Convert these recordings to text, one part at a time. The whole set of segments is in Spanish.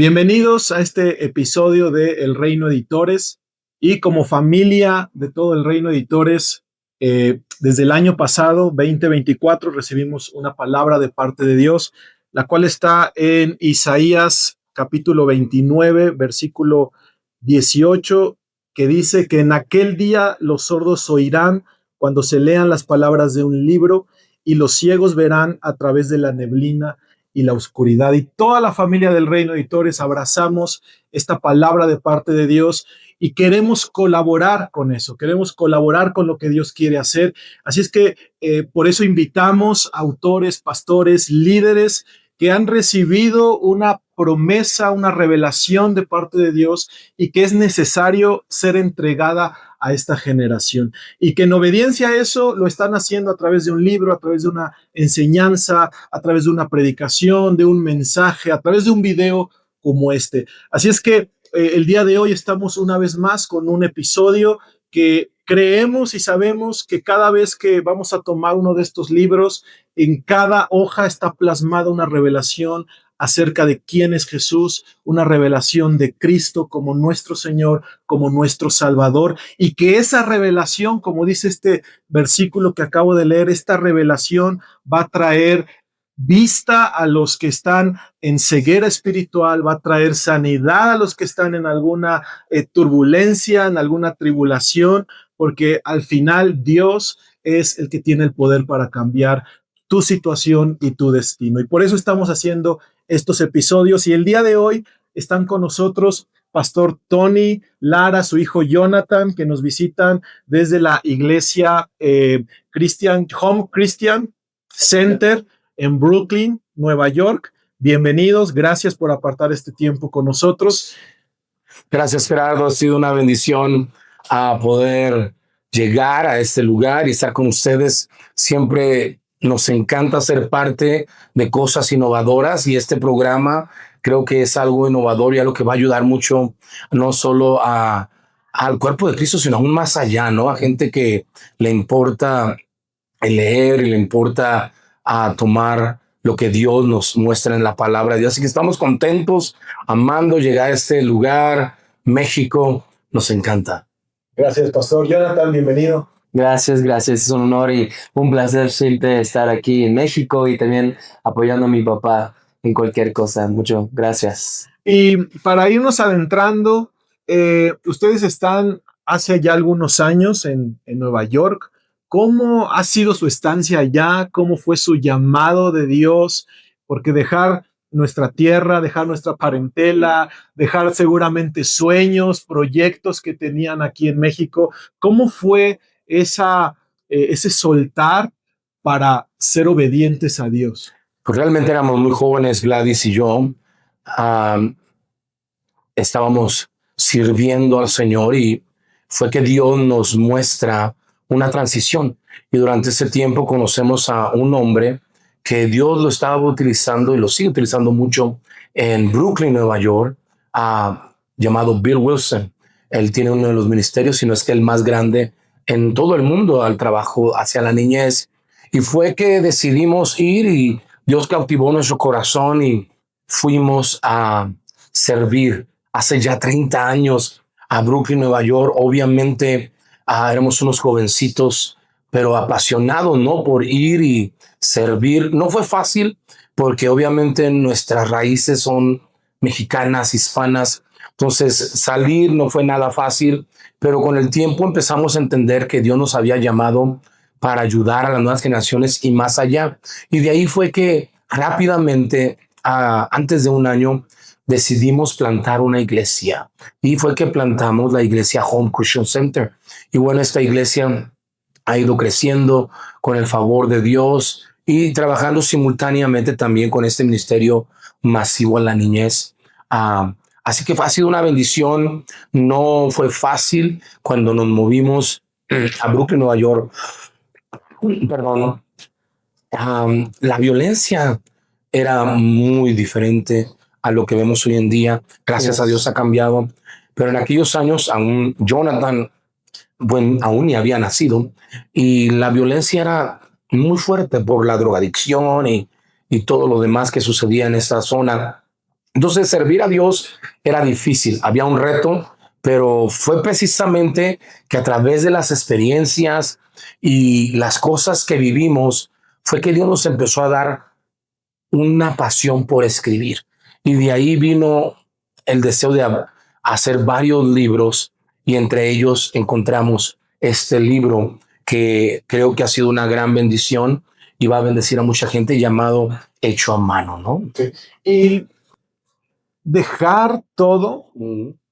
Bienvenidos a este episodio de El Reino Editores y como familia de todo El Reino Editores, desde el año pasado, 2024, recibimos una palabra de parte de Dios, la cual está en Isaías capítulo 29, versículo 18, que dice que en aquel día los sordos oirán cuando se lean las palabras de un libro y los ciegos verán a través de la neblina y la oscuridad. Y toda la familia del Reino Editores abrazamos esta palabra de parte de Dios y queremos colaborar con eso, queremos colaborar con lo que Dios quiere hacer. Así es que por eso invitamos a autores, pastores, líderes que han recibido una promesa, una revelación de parte de Dios y que es necesario ser entregada a esta generación. Y que en obediencia a eso lo están haciendo a través de un libro, a través de una enseñanza, a través de una predicación, de un mensaje, a través de un video como este. Así es que el día de hoy estamos una vez más con un episodio que creemos y sabemos que cada vez que vamos a tomar uno de estos libros, en cada hoja está plasmada una revelación acerca de quién es Jesús, una revelación de Cristo como nuestro Señor, como nuestro Salvador, y que esa revelación, como dice este versículo que acabo de leer, esta revelación va a traer vista a los que están en ceguera espiritual, va a traer sanidad a los que están en alguna turbulencia, en alguna tribulación, porque al final Dios es el que tiene el poder para cambiar tu situación y tu destino. Y por eso estamos haciendo estos episodios. Y el día de hoy están con nosotros Pastor Tony, Lara, su hijo Jonathan, que nos visitan desde la iglesia Home Christian Center en Brooklyn, Nueva York. Bienvenidos, gracias por apartar este tiempo con nosotros. Gracias, Gerardo. Ha sido una bendición poder llegar a este lugar y estar con ustedes. Siempre nos encanta ser parte de cosas innovadoras y este programa creo que es algo innovador y algo que va a ayudar mucho, no solo al cuerpo de Cristo, sino aún más allá, ¿no? A gente que le importa el leer y le importa tomar lo que Dios nos muestra en la palabra de Dios. Así que estamos contentos, amando llegar a este lugar, México, nos encanta. Gracias, Pastor Jonathan, bienvenido. Gracias. Es un honor y un placer siempre estar aquí en México y también apoyando a mi papá en cualquier cosa. Muchas gracias. Y para irnos adentrando, ustedes están hace ya algunos años en Nueva York. ¿Cómo ha sido su estancia allá? ¿Cómo fue su llamado de Dios? Porque dejar nuestra tierra, dejar nuestra parentela, dejar seguramente sueños, proyectos que tenían aquí en México. ¿Cómo fue ese soltar para ser obedientes a Dios? Pues realmente éramos muy jóvenes, Gladys y yo. Estábamos sirviendo al Señor y fue que Dios nos muestra una transición. Y durante ese tiempo conocemos a un hombre que Dios lo estaba utilizando y lo sigue utilizando mucho en Brooklyn, Nueva York, llamado Bill Wilson. Él tiene uno de los ministerios, si no es que el más grande en todo el mundo, al trabajo hacia la niñez. Y fue que decidimos ir y Dios cautivó nuestro corazón y fuimos a servir hace ya 30 años a Brooklyn, Nueva York. Obviamente éramos unos jovencitos, pero apasionados, ¿no? Por ir y servir. No fue fácil porque obviamente nuestras raíces son mexicanas, hispanas. Entonces salir no fue nada fácil, pero con el tiempo empezamos a entender que Dios nos había llamado para ayudar a las nuevas generaciones y más allá. Y de ahí fue que rápidamente, antes de un año, decidimos plantar una iglesia y fue que plantamos la iglesia Home Christian Center. Y bueno, esta iglesia ha ido creciendo con el favor de Dios y trabajando simultáneamente también con este ministerio masivo en la niñez. Así que ha sido una bendición. No fue fácil cuando nos movimos a Brooklyn, Nueva York. Perdón. La violencia era muy diferente a lo que vemos hoy en día. Gracias a Dios ha cambiado. Pero en aquellos años aún Jonathan, aún ni había nacido y la violencia era muy fuerte por la drogadicción y todo lo demás que sucedía en esta zona. Entonces, servir a Dios era difícil, había un reto, pero fue precisamente que a través de las experiencias y las cosas que vivimos, fue que Dios nos empezó a dar una pasión por escribir. Y de ahí vino el deseo de hacer varios libros, y entre ellos encontramos este libro que creo que ha sido una gran bendición y va a bendecir a mucha gente, llamado Hecho a Mano, ¿no? Y dejar todo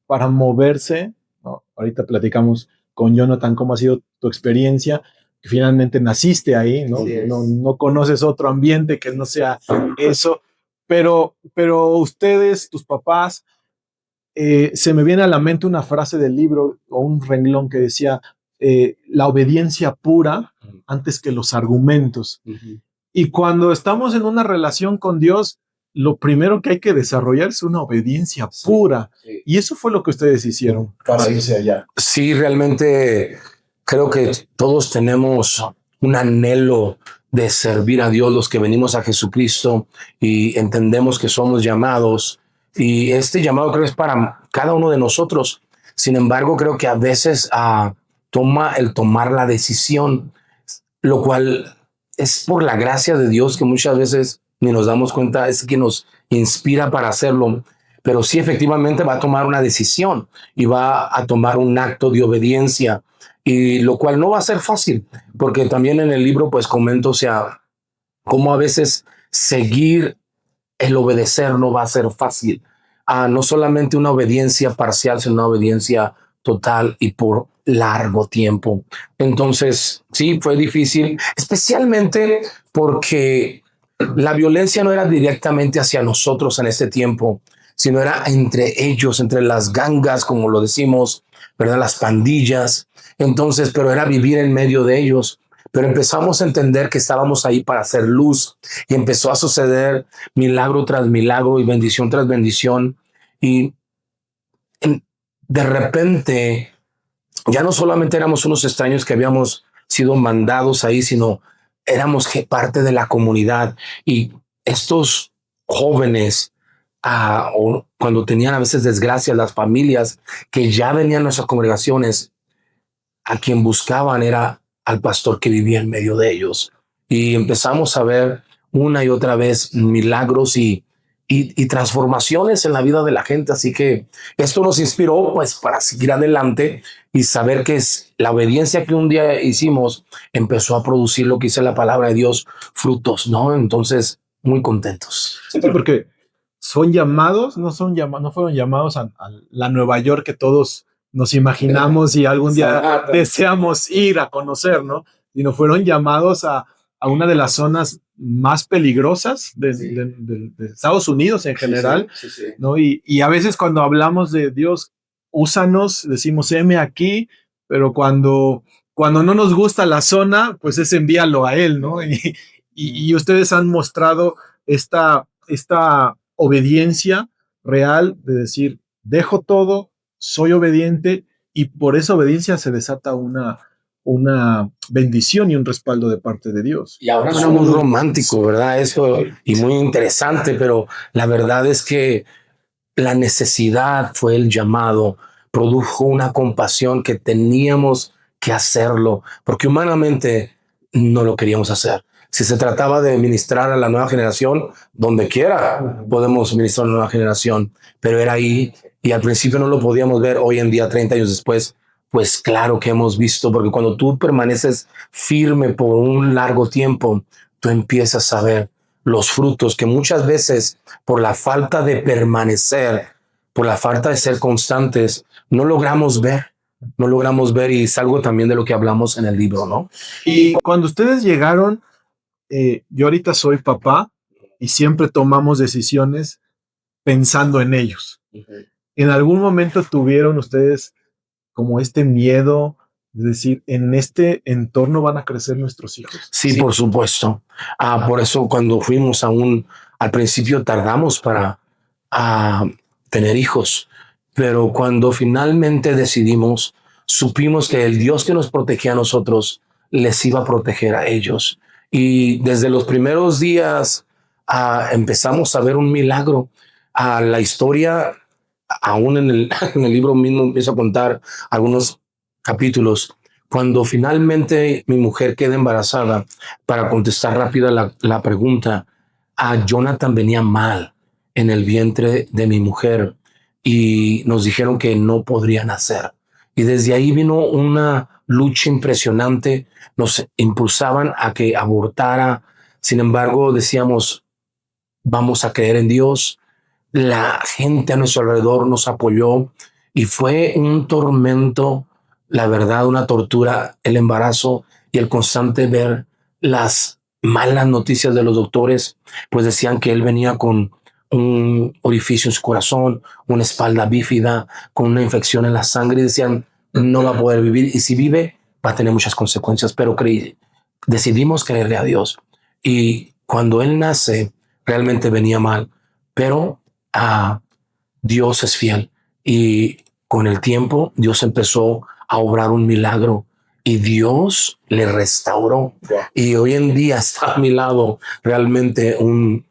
para moverse, ¿no? Ahorita platicamos con Jonathan cómo ha sido tu experiencia, que finalmente naciste ahí, ¿no? No conoces otro ambiente que no sea eso, pero ustedes, tus papás, se me viene a la mente una frase del libro o un renglón que decía, la obediencia pura antes que los argumentos. Y cuando estamos en una relación con Dios, lo primero que hay que desarrollar es una obediencia pura. Sí. Y eso fue lo que ustedes hicieron para irse allá. Sí, realmente creo que todos tenemos un anhelo de servir a Dios, los que venimos a Jesucristo y entendemos que somos llamados. Y este llamado creo que es para cada uno de nosotros. Sin embargo, creo que a veces tomar la decisión, lo cual es por la gracia de Dios, que muchas veces ni nos damos cuenta, es que nos inspira para hacerlo. Pero sí, efectivamente va a tomar una decisión y va a tomar un acto de obediencia, y lo cual no va a ser fácil, porque también en el libro pues comento, o sea, cómo a veces seguir el obedecer no va a ser fácil. No solamente una obediencia parcial, sino una obediencia total y por largo tiempo. Entonces, sí, fue difícil, especialmente porque la violencia no era directamente hacia nosotros en este tiempo, sino era entre ellos, entre las gangas, como lo decimos, ¿verdad? Las pandillas. Entonces, pero era vivir en medio de ellos. Pero empezamos a entender que estábamos ahí para hacer luz, y empezó a suceder milagro tras milagro y bendición tras bendición. Y de repente ya no solamente éramos unos extraños que habíamos sido mandados ahí, sino éramos parte de la comunidad. Y estos jóvenes, o cuando tenían a veces desgracias, las familias que ya venían a nuestras congregaciones, a quien buscaban era al pastor que vivía en medio de ellos. Y empezamos a ver una y otra vez milagros y transformaciones en la vida de la gente. Así que esto nos inspiró pues para seguir adelante y saber que es la obediencia que un día hicimos empezó a producir, lo que dice la palabra de Dios, frutos, ¿no? Entonces, muy contentos. Sí, porque son llamados, no fueron llamados a la Nueva York que todos nos imaginamos y algún día deseamos ir a conocer, ¿no? Sino fueron llamados a una de las zonas más peligrosas de Estados Unidos en general, sí. ¿No? Y a veces cuando hablamos de Dios, úsanos, decimos heme aquí, pero cuando no nos gusta la zona, pues es envíalo a Él, ¿no? Y ustedes han mostrado esta obediencia real de decir, dejo todo, soy obediente, y por esa obediencia se desata una bendición y un respaldo de parte de Dios. Y ahora somos muy romántico, ¿verdad? Eso, y muy interesante, pero la verdad es que la necesidad fue el llamado, produjo una compasión que teníamos que hacerlo, porque humanamente no lo queríamos hacer. Si se trataba de ministrar a la nueva generación, donde quiera podemos ministrar a la nueva generación, pero era ahí, y al principio no lo podíamos ver. Hoy en día, 30 años después, pues claro que hemos visto, porque cuando tú permaneces firme por un largo tiempo, tú empiezas a ver los frutos que muchas veces por la falta de permanecer, por la falta de ser constantes, no logramos ver, y es algo también de lo que hablamos en el libro, ¿no? Y cuando ustedes llegaron, yo ahorita soy papá y siempre tomamos decisiones pensando en ellos. ¿En algún momento tuvieron ustedes como este miedo de decir, en este entorno van a crecer nuestros hijos? Sí, por supuesto. Por eso cuando fuimos al principio tardamos para tener hijos, pero cuando finalmente decidimos, supimos que el Dios que nos protegía a nosotros les iba a proteger a ellos. Y desde los primeros días empezamos a ver un milagro. a la historia, aún en el libro mismo empiezo a contar algunos capítulos. Cuando finalmente mi mujer queda embarazada, para contestar rápida la pregunta, a Jonathan venía mal en el vientre de mi mujer y nos dijeron que no podría nacer. Y desde ahí vino una lucha impresionante. Nos impulsaban a que abortara. Sin embargo, decíamos, vamos a creer en Dios. La gente a nuestro alrededor nos apoyó y fue un tormento, la verdad, una tortura, el embarazo y el constante ver las malas noticias de los doctores, pues decían que él venía con un orificio en su corazón, una espalda bífida, con una infección en la sangre y decían, no va a poder vivir y si vive va a tener muchas consecuencias, pero decidimos creerle a Dios. Y cuando él nace, realmente venía mal, pero Dios es fiel y con el tiempo Dios empezó a obrar un milagro y Dios le restauró. Y hoy en día está a mi lado realmente un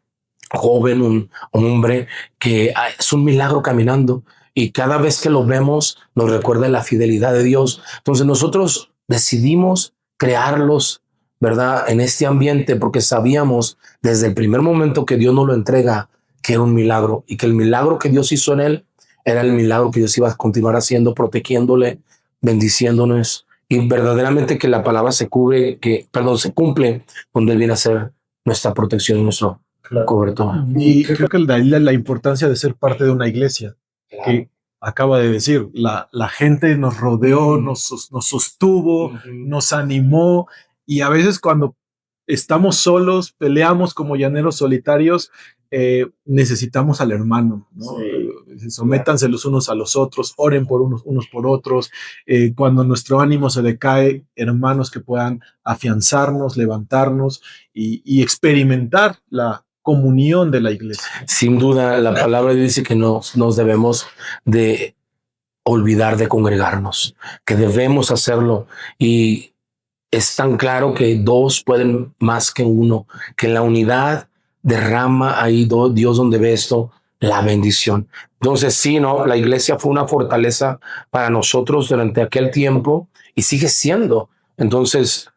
joven, un hombre que es un milagro caminando y cada vez que lo vemos nos recuerda la fidelidad de Dios. Entonces nosotros decidimos crearlos, ¿verdad? En este ambiente porque sabíamos desde el primer momento que Dios nos lo entrega que era un milagro y que el milagro que Dios hizo en él era el milagro que Dios iba a continuar haciendo, protegiéndole, bendiciéndonos y verdaderamente que la palabra se cumple donde él viene a ser nuestra protección y nuestro cobertor. Y creo que de ahí la importancia de ser parte de una iglesia, que acaba de decir, la gente nos rodeó, nos sostuvo, nos animó, y a veces cuando estamos solos, peleamos como llaneros solitarios, necesitamos al hermano, ¿no? Sométanse los unos a los otros, oren por unos por otros. Cuando nuestro ánimo se decae, hermanos que puedan afianzarnos, levantarnos y experimentar la comunión de la iglesia. Sin duda, la palabra dice que nos debemos de olvidar de congregarnos, que debemos hacerlo y es tan claro que dos pueden más que uno, que en la unidad derrama ahí Dios donde ve esto, la bendición. Entonces sí, ¿no? La iglesia fue una fortaleza para nosotros durante aquel tiempo y sigue siendo. Entonces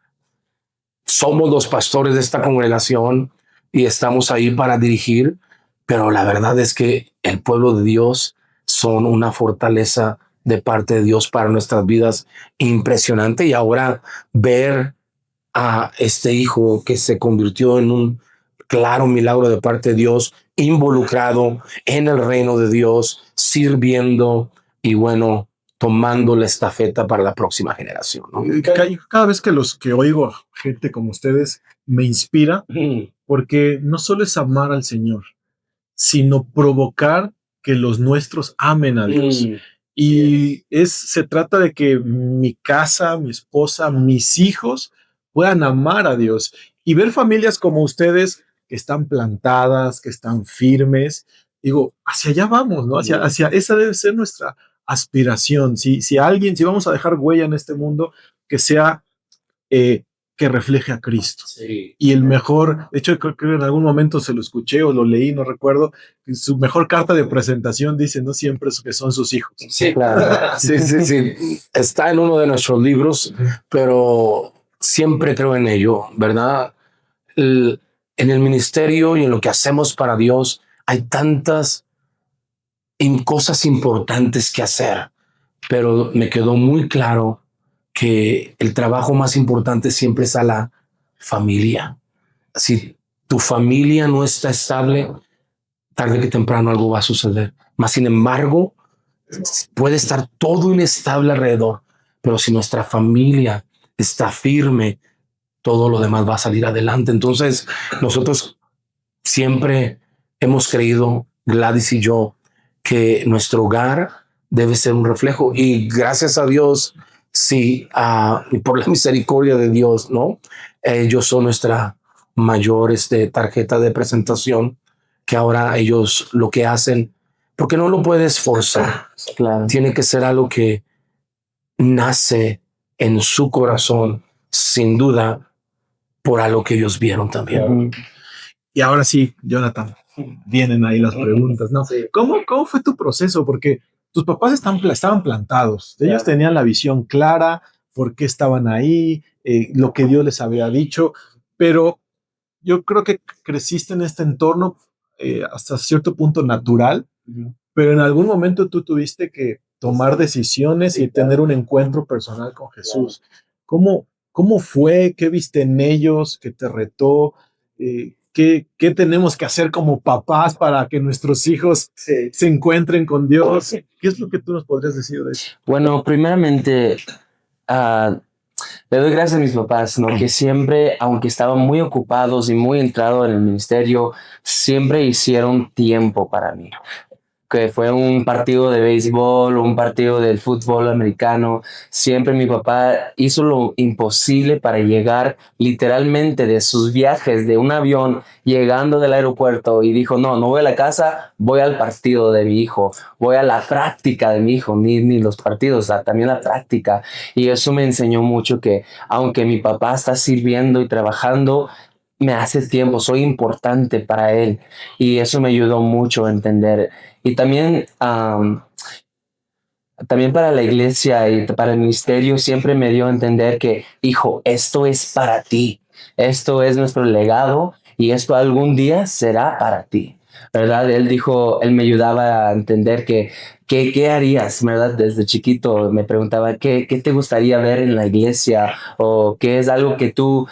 somos los pastores de esta congregación y estamos ahí para dirigir, pero la verdad es que el pueblo de Dios son una fortaleza de parte de Dios para nuestras vidas impresionante y ahora ver a este hijo que se convirtió en un claro milagro de parte de Dios, involucrado en el reino de Dios, sirviendo y bueno, tomando la estafeta para la próxima generación, ¿no? Cada vez que oigo gente como ustedes, me inspira porque no solo es amar al Señor, sino provocar que los nuestros amen a Dios. Y se trata de que mi casa, mi esposa, mis hijos puedan amar a Dios y ver familias como ustedes que están plantadas, que están firmes. Digo, hacia allá vamos, ¿no? Hacia esa debe ser nuestra aspiración. Si vamos a dejar huella en este mundo, que sea que refleje a Cristo. Sí. Y el mejor, de hecho, creo que en algún momento se lo escuché o lo leí, no recuerdo, su mejor carta de presentación dice, no siempre es que son sus hijos. Sí, claro. Sí. Está en uno de nuestros libros, pero siempre creo en ello, ¿verdad? En el ministerio y en lo que hacemos para Dios hay tantas cosas importantes que hacer, pero me quedó muy claro que el trabajo más importante siempre es a la familia. Si tu familia no está estable, tarde que temprano algo va a suceder. Mas, sin embargo, puede estar todo inestable alrededor, pero si nuestra familia está firme, todo lo demás va a salir adelante. Entonces, nosotros siempre hemos creído, Gladys y yo, que nuestro hogar debe ser un reflejo y gracias a Dios, sí, y por la misericordia de Dios, ¿no? Ellos son nuestra mayor tarjeta de presentación, que ahora ellos lo que hacen, porque no lo puedes forzar, Claro. tiene que ser algo que nace en su corazón, sin duda, por algo que ellos vieron también. Y ahora sí, Jonathan, vienen ahí las preguntas, ¿no? Sí. ¿Cómo fue tu proceso? Porque tus papás estaban plantados, ellos Claro. tenían la visión clara, por qué estaban ahí, lo que Dios les había dicho, pero yo creo que creciste en este entorno hasta cierto punto natural, pero en algún momento tú tuviste que tomar decisiones y tener un encuentro personal con Jesús. ¿Cómo fue? ¿Qué viste en ellos? ¿Qué te retó? ¿Qué tenemos que hacer como papás para que nuestros hijos se encuentren con Dios? ¿Qué es lo que tú nos podrías decir de eso? Bueno, primeramente, ah, le doy gracias a mis papás, ¿no? Que siempre, aunque estaban muy ocupados y muy entrados en el ministerio, siempre hicieron tiempo para mí. Que fue un partido de béisbol, un partido del fútbol americano, siempre mi papá hizo lo imposible para llegar literalmente de sus viajes de un avión, llegando del aeropuerto y dijo, no voy a la casa, voy al partido de mi hijo, voy a la práctica de mi hijo, ni los partidos, también la práctica. Y eso me enseñó mucho que aunque mi papá está sirviendo y trabajando, me hace tiempo, soy importante para él. Y eso me ayudó mucho a entender. Y también, también para la iglesia y para el ministerio siempre me dio a entender que, hijo, esto es para ti, esto es nuestro legado y esto algún día será para ti, ¿verdad? Él dijo, él me ayudaba a entender que, ¿qué harías, verdad? Desde chiquito me preguntaba, ¿qué te gustaría ver en la iglesia? ¿O qué es algo que tú,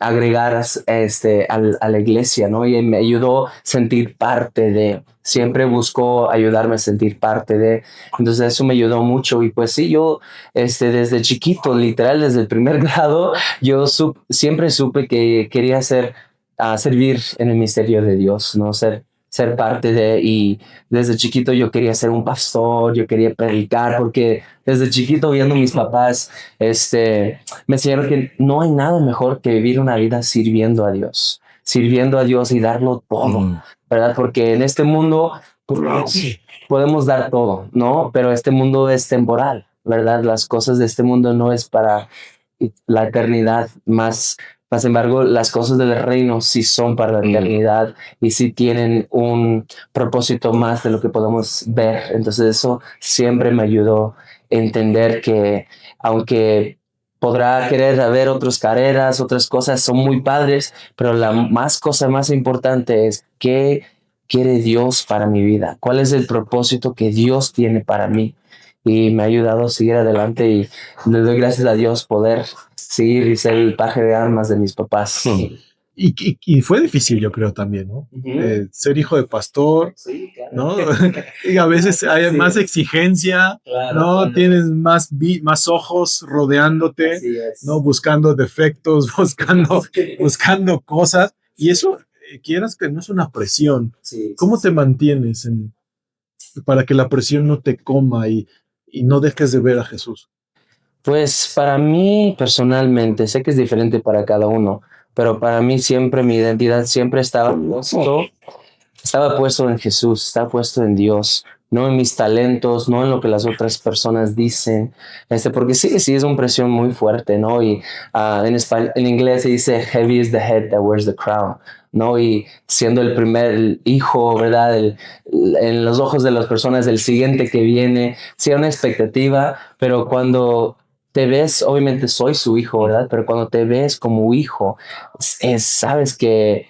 agregaras a la iglesia, ¿no? Y me ayudó a sentir parte de, siempre buscó ayudarme a sentir parte de, entonces eso me ayudó mucho y pues sí, yo desde chiquito, literal desde el primer grado, yo siempre supe que quería servir en el misterio de Dios, ¿no? Ser parte de, y desde chiquito yo quería ser un pastor, yo quería predicar, porque desde chiquito viendo a mis papás, me enseñaron que no hay nada mejor que vivir una vida sirviendo a Dios y darlo todo, ¿verdad? Porque en este mundo pues, podemos dar todo, ¿no? Pero este mundo es temporal, ¿verdad? Las cosas de este mundo no es para la eternidad, más embargo, las cosas del reino sí son para la eternidad y sí tienen un propósito más de lo que podemos ver. Entonces eso siempre me ayudó a entender que aunque podrá querer haber otras carreras, otras cosas son muy padres, pero la cosa más importante es qué quiere Dios para mi vida, cuál es el propósito que Dios tiene para mí. Y me ha ayudado a seguir adelante y le doy gracias a Dios poder seguir y ser el paje de armas de mis papás. Y fue difícil, yo creo también, ¿no? Ser hijo de pastor, Sí, claro. ¿no? Y a veces hay más exigencia, Claro, ¿no? claro. Tienes más ojos rodeándote, Así es. ¿no? Buscando defectos, buscando cosas. Y eso, quieras que no es una presión. Sí, ¿Cómo sí, te mantienes para que la presión no te coma y no dejes de ver a Jesús? Pues para mí personalmente, sé que es diferente para cada uno, pero para mí siempre mi identidad siempre estaba puesto en Jesús, estaba puesto en Dios, no en mis talentos, no en lo que las otras personas dicen, porque sí es una presión muy fuerte, ¿no? Y en inglés se dice, heavy is the head that wears the crown, ¿no? Y siendo el primer hijo, ¿verdad? En los ojos de las personas, el siguiente que viene, sí hay una expectativa, pero cuando te ves, obviamente soy su hijo, ¿verdad? Pero cuando te ves como hijo, sabes que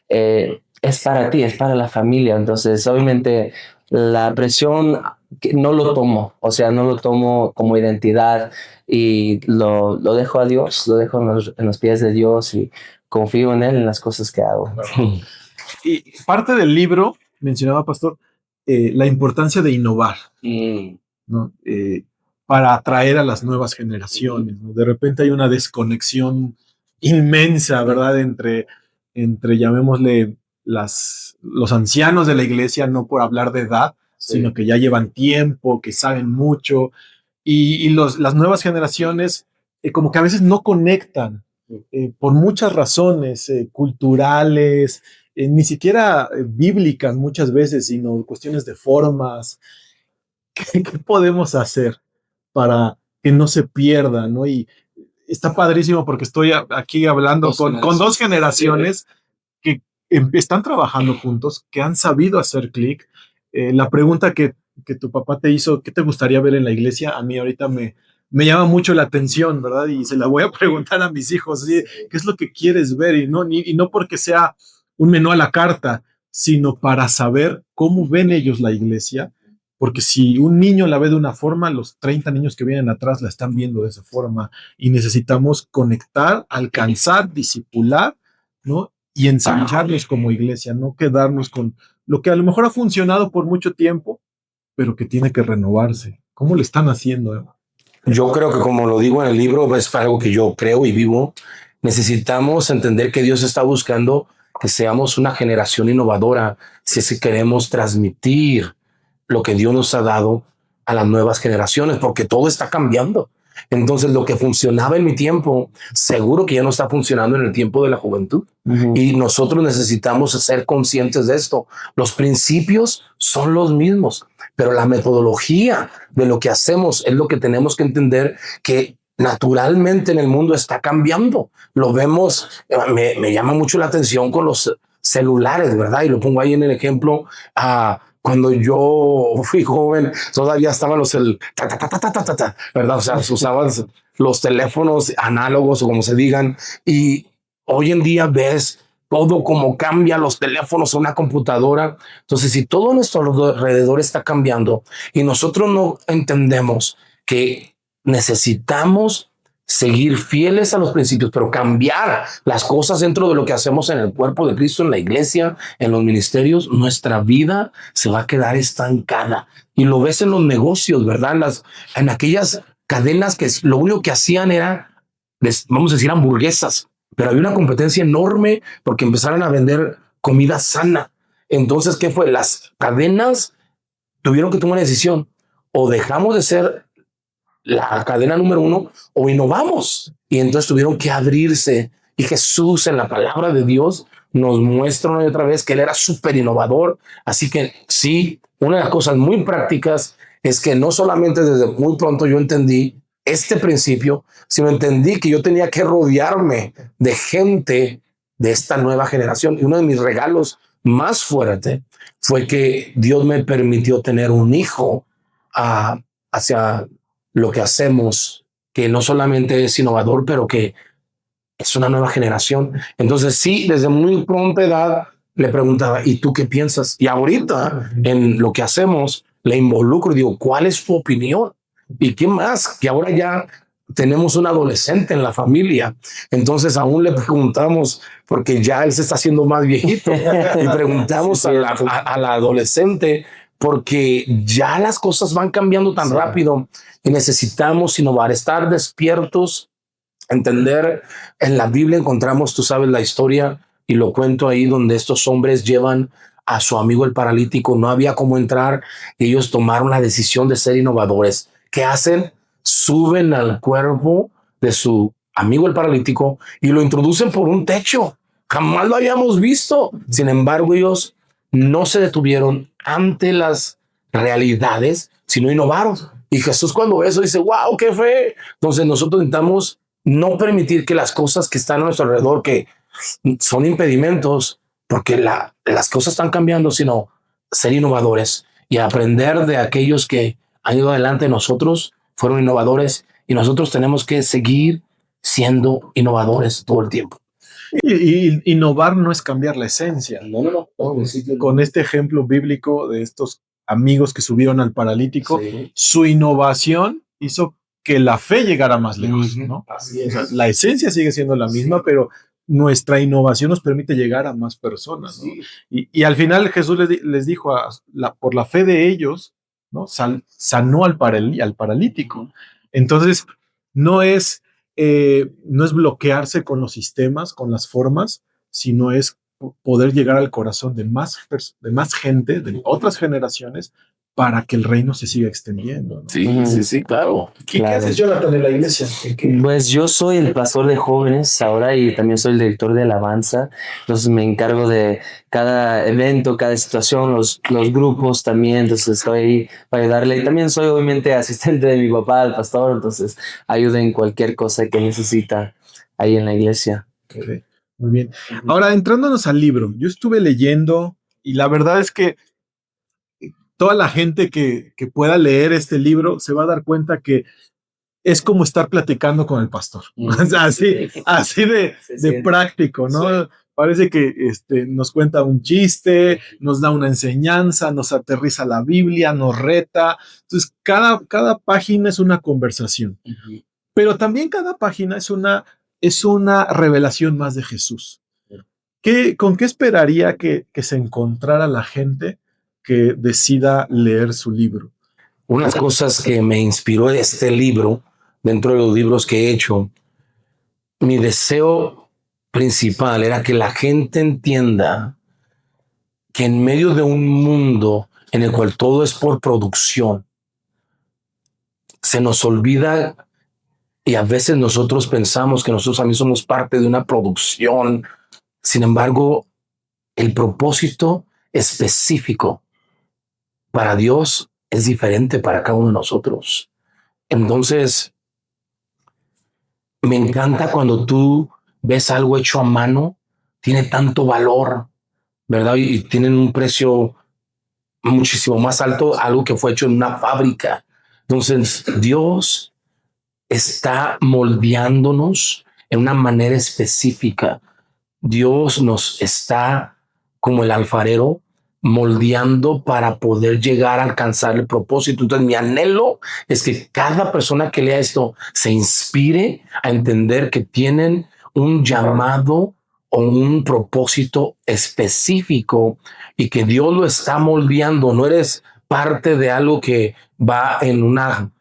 es para ti, es para la familia. Entonces, obviamente, la presión que no lo tomo, o sea, no lo tomo como identidad y lo dejo a Dios, lo dejo en los pies de Dios y confío en Él en las cosas que hago. Y parte del libro mencionaba, Pastor, la importancia de innovar, ¿no? Para atraer a las nuevas generaciones, ¿no? De repente hay una desconexión inmensa, ¿verdad? Entre llamémosle, los ancianos de la iglesia, no por hablar de edad, sino que ya llevan tiempo, que saben mucho, y las nuevas generaciones como que a veces no conectan por muchas razones culturales, ni siquiera bíblicas muchas veces, sino cuestiones de formas. ¿Qué podemos hacer para que no se pierda, ¿no? Y está padrísimo porque estoy aquí hablando con dos generaciones que están trabajando juntos, que han sabido hacer clic. La pregunta que tu papá te hizo, ¿qué te gustaría ver en la iglesia? A mí ahorita me llama mucho la atención, ¿verdad? Y se la voy a preguntar a mis hijos, ¿sí? ¿Qué es lo que quieres ver? Y no porque sea un menú a la carta, sino para saber cómo ven ellos la iglesia, porque si un niño la ve de una forma, los 30 niños que vienen atrás la están viendo de esa forma y necesitamos conectar, alcanzar, discipular, ¿no? Y ensancharlos como iglesia, no quedarnos con lo que a lo mejor ha funcionado por mucho tiempo, pero que tiene que renovarse. ¿Cómo le están haciendo, Eva? Yo creo que como lo digo en el libro, es algo que yo creo y vivo. Necesitamos entender que Dios está buscando que seamos una generación innovadora si es que queremos transmitir lo que Dios nos ha dado a las nuevas generaciones, porque todo está cambiando. Entonces, lo que funcionaba en mi tiempo, seguro que ya no está funcionando en el tiempo de la juventud. Y nosotros necesitamos ser conscientes de esto. Los principios son los mismos, pero la metodología de lo que hacemos es lo que tenemos que entender, que naturalmente en el mundo está cambiando. Lo vemos, me llama mucho la atención con los celulares, ¿verdad? Y lo pongo ahí en el ejemplo. Cuando yo fui joven, todavía estaban ¿verdad? O sea, se usaban los teléfonos análogos o como se digan. Y hoy en día ves todo como cambia, los teléfonos a una computadora. Entonces, si todo a nuestro alrededor está cambiando y nosotros no entendemos que necesitamos seguir fieles a los principios, pero cambiar las cosas dentro de lo que hacemos en el cuerpo de Cristo, en la iglesia, en los ministerios, nuestra vida se va a quedar estancada. Y lo ves en los negocios, ¿verdad? En aquellas cadenas que lo único que hacían era, vamos a decir, hamburguesas, pero había una competencia enorme porque empezaron a vender comida sana. Entonces, ¿qué fue? Las cadenas tuvieron que tomar una decisión: o dejamos de ser la cadena número uno o innovamos. Y entonces tuvieron que abrirse. Y Jesús, en la palabra de Dios, nos muestra una y otra vez que Él era súper innovador. Así que sí, una de las cosas muy prácticas es que no solamente desde muy pronto yo entendí este principio, sino entendí que yo tenía que rodearme de gente de esta nueva generación. Y uno de mis regalos más fuertes fue que Dios me permitió tener un hijo hacia lo que hacemos, que no solamente es innovador, pero que es una nueva generación. Entonces sí, desde muy pronta edad le preguntaba, ¿y tú qué piensas? Y ahorita en lo que hacemos le involucro y digo, ¿cuál es tu opinión? ¿Y qué más? Que ahora ya tenemos un adolescente en la familia. Entonces aún le preguntamos, porque ya él se está haciendo más viejito, y preguntamos a la adolescente, porque ya las cosas van cambiando tan rápido y necesitamos innovar, estar despiertos, entender. En la Biblia encontramos, tú sabes la historia, y lo cuento ahí, donde estos hombres llevan a su amigo el paralítico, no había cómo entrar, y ellos tomaron la decisión de ser innovadores. ¿Qué hacen? Suben al cuerpo de su amigo el paralítico y lo introducen por un techo. Jamás lo habíamos visto. Sin embargo, ellos no se detuvieron ante las realidades, sino innovaron. Y Jesús, cuando ve eso, dice, wow, qué fe. Entonces nosotros intentamos no permitir que las cosas que están a nuestro alrededor, que son impedimentos, porque las cosas están cambiando, sino ser innovadores y aprender de aquellos que han ido adelante de nosotros, fueron innovadores, y nosotros tenemos que seguir siendo innovadores todo el tiempo. Y innovar no es cambiar la esencia. No. Con este ejemplo bíblico de estos amigos que subieron al paralítico, Sí. su innovación hizo que la fe llegara más lejos, ¿no? Así es. O sea, la esencia sigue siendo la misma, pero nuestra innovación nos permite llegar a más personas, ¿no? Sí. Y al final Jesús les dijo, por la fe de ellos, ¿no? Sanó al paralítico. Entonces, no es bloquearse con los sistemas, con las formas, sino es poder llegar al corazón de más gente, de otras generaciones, para que el reino se siga extendiendo, ¿no? Sí, claro. ¿Qué haces, Jonathan, en la iglesia? Pues yo soy el pastor de jóvenes ahora y también soy el director de alabanza. Entonces me encargo de cada evento, cada situación, los grupos también. Entonces estoy ahí para ayudarle. Y también soy obviamente asistente de mi papá, el pastor. Entonces ayudo en cualquier cosa que necesita ahí en la iglesia. Okay. Muy bien. Ahora, entrándonos al libro, yo estuve leyendo y la verdad es que toda la gente que pueda leer este libro se va a dar cuenta que es como estar platicando con el pastor. O sea, así de práctico, ¿no? Sí. Parece que nos cuenta un chiste, nos da una enseñanza, nos aterriza la Biblia, nos reta. Entonces, cada página es una conversación. Pero también cada página es una revelación más de Jesús. ¿Con qué esperaría que se encontrara la gente que decida leer su libro? Unas cosas que me inspiró este libro, dentro de los libros que he hecho, mi deseo principal era que la gente entienda que en medio de un mundo en el cual todo es por producción, se nos olvida y a veces nosotros pensamos que nosotros también somos parte de una producción. Sin embargo, el propósito específico para Dios es diferente para cada uno de nosotros. Entonces, me encanta cuando tú ves algo hecho a mano, tiene tanto valor, ¿verdad? Y tienen un precio muchísimo más alto, algo que fue hecho en una fábrica. Entonces, Dios está moldeándonos en una manera específica. Dios nos está, como el alfarero, moldeando para poder llegar a alcanzar el propósito. Entonces, mi anhelo es que cada persona que lea esto se inspire a entender que tienen un llamado o un propósito específico y que Dios lo está moldeando. No eres parte de algo que va en una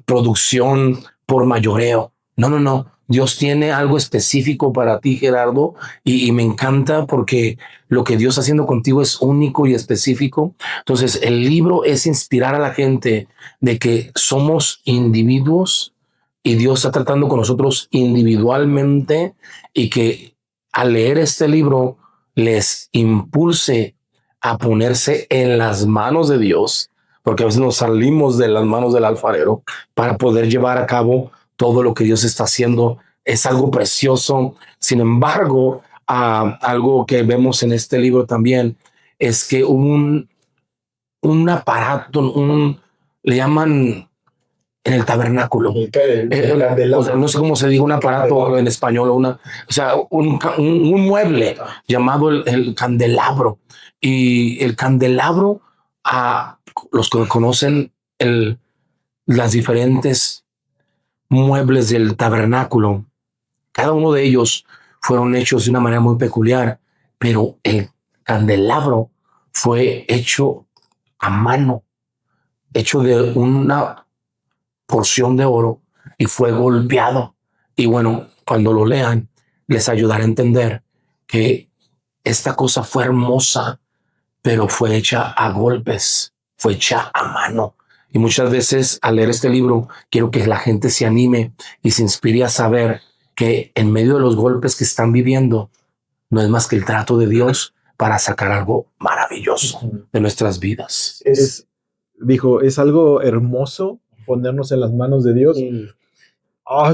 producción por mayoreo. No, no, no. Dios tiene algo específico para ti, Gerardo, y me encanta porque lo que Dios está haciendo contigo es único y específico. Entonces, el libro es inspirar a la gente de que somos individuos y Dios está tratando con nosotros individualmente y que al leer este libro les impulse a ponerse en las manos de Dios, porque a veces nos salimos de las manos del alfarero para poder llevar a cabo todo lo que Dios está haciendo. Es algo precioso. Sin embargo, algo que vemos en este libro también es que un aparato, le llaman en el tabernáculo. O sea, no sé cómo se diga un aparato en español, o sea, un mueble llamado el candelabro. Y el candelabro, a los que conocen las diferentes muebles del tabernáculo, cada uno de ellos fueron hechos de una manera muy peculiar, pero el candelabro fue hecho a mano, hecho de una porción de oro y fue golpeado. Y bueno, cuando lo lean, les ayudará a entender que esta cosa fue hermosa, pero fue hecha a golpes, fue hecha a mano. Y muchas veces al leer este libro, quiero que la gente se anime y se inspire a saber que en medio de los golpes que están viviendo, no es más que el trato de Dios para sacar algo maravilloso de nuestras vidas. Es algo hermoso ponernos en las manos de Dios.